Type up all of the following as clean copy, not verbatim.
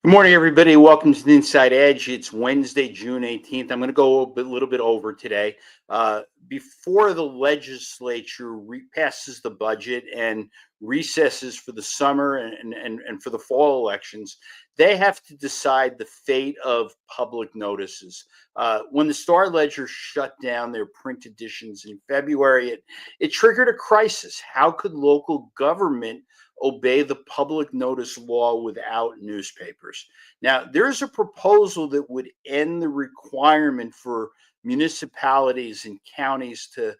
Good morning, everybody. Welcome to the Inside Edge. It's Wednesday, June 18th. I'm going to go a little bit over today. Before the legislature passes the budget and recesses for the summer and for the fall elections, they have to decide the fate of public notices. When the Star Ledger shut down their print editions in February, it triggered a crisis. How could local government obey the public notice law without newspapers? Now, there's a proposal that would end the requirement for municipalities and counties to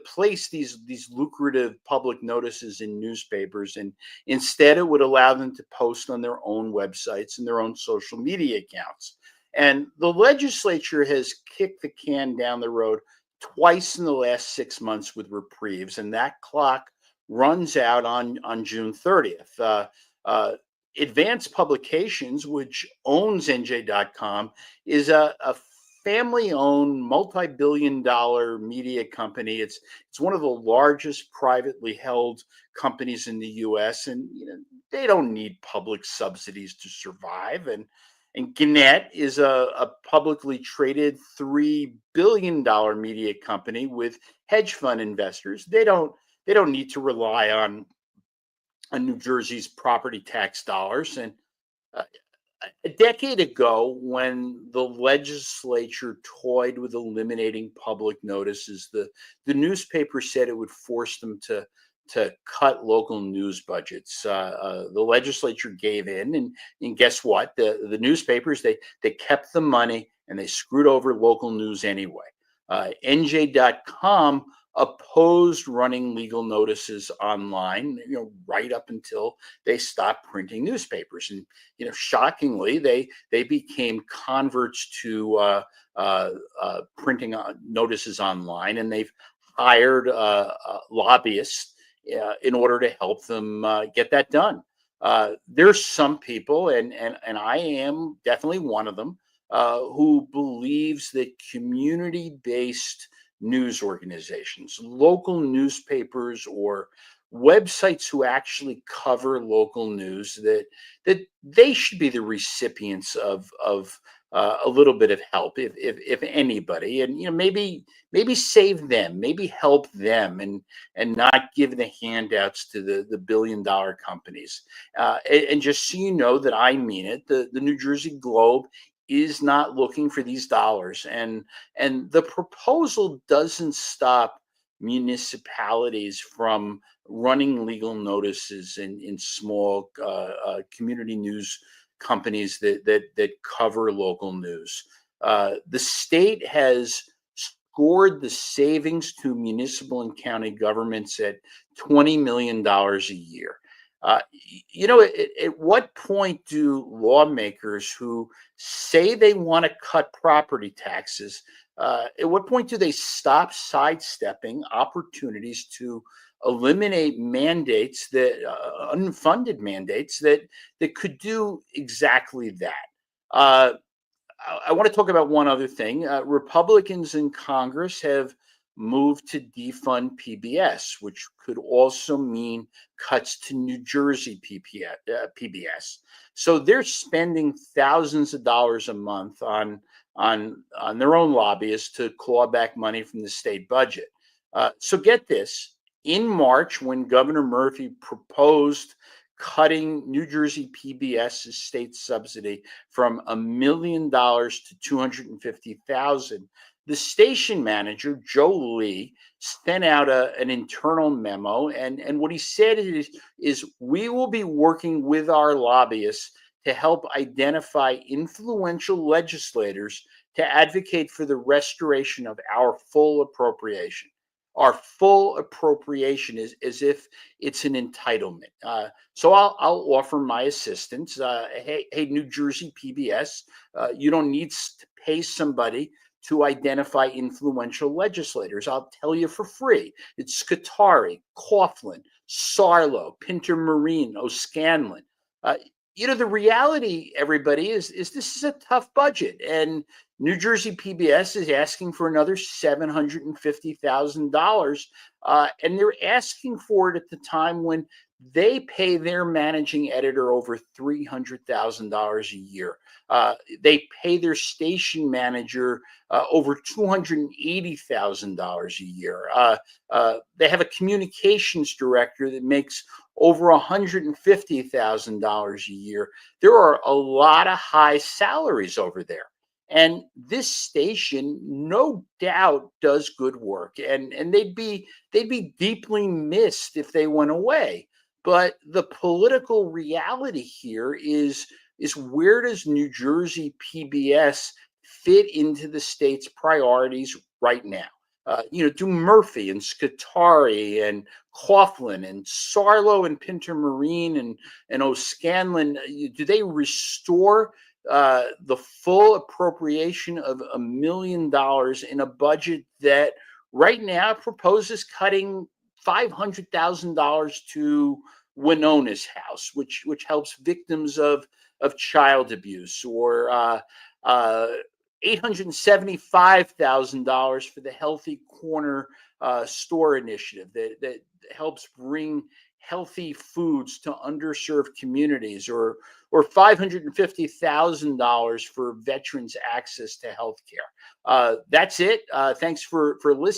place these lucrative public notices in newspapers, and instead it would allow them to post on their own websites and their own social media accounts. And the legislature has kicked the can down the road twice in the last 6 months with reprieves, and that clock runs out on June 30th. Advanced Publications, which owns NJ.com, is a family-owned, multi-billion-dollar media company. It's one of the largest privately held companies in the U.S., and they don't need public subsidies to survive. And Gannett is a publicly traded $3 billion media company with hedge fund investors. They don't need to rely on New Jersey's property tax dollars. And uh, a decade ago, when the legislature toyed with eliminating public notices, the newspaper said it would force them to cut local news budgets. The legislature gave in, and guess what? The newspapers, they kept the money and they screwed over local news anyway. NJ.com opposed running legal notices online, right up until they stopped printing newspapers. And shockingly, they became converts to printing notices online, and they've hired lobbyists in order to help them get that done. There's some people, and I am definitely one of them, who believes that community-based news organizations, local newspapers, or websites who actually cover local news, that they should be the recipients of a little bit of help, if anybody, and maybe save them, maybe help them, and not give the handouts to the billion-dollar companies. And just so you know that I mean it, the New Jersey Globe is not looking for these dollars, and the proposal doesn't stop municipalities from running legal notices in small community news companies that cover local news. The state has scored the savings to municipal and county governments at $20 million a year. At what point do lawmakers who say they want to cut property taxes, at what point do they stop sidestepping opportunities to eliminate mandates, that unfunded mandates that could do exactly that? Uh, I want to talk about one other thing. Republicans in Congress have moved to defund PBS, which could also mean cuts to New Jersey PBS. So they're spending thousands of dollars a month on their own lobbyists to claw back money from the state budget. So get this: in March, when Governor Murphy proposed cutting New Jersey PBS's state subsidy from $1 million to 250,000, the station manager, Joe Lee, sent out an internal memo, and what he said is we will be working with our lobbyists to help identify influential legislators to advocate for the restoration of our full appropriation. Our full appropriation is as if it's an entitlement. So I'll offer my assistance. Hey, New Jersey PBS, you don't need to pay somebody to identify influential legislators. I'll tell you for free. It's Scutari, Coughlin, Sarlo, Pinter Marine, O'Scanlan. The reality, everybody, is this is a tough budget, and New Jersey PBS is asking for another $750,000, and they're asking for it at the time when They pay their managing editor over $300,000 a year. They pay their station manager over $280,000 a year. They have a communications director that makes over $150,000 a year. There are a lot of high salaries over there. And this station, no doubt, does good work, and they'd be deeply missed if they went away. But the political reality here is where does New Jersey PBS fit into the state's priorities right now? Do Murphy and Scutari and Coughlin and Sarlo and Pinter Marine and O'Scanlan, do they restore the full appropriation of $1 million in a budget that right now proposes cutting $500,000 to Winona's house, which helps victims of child abuse, or $875,000 for the Healthy Corner store initiative that helps bring healthy foods to underserved communities, or $550,000 for veterans' access to health care. That's it. Thanks for listening.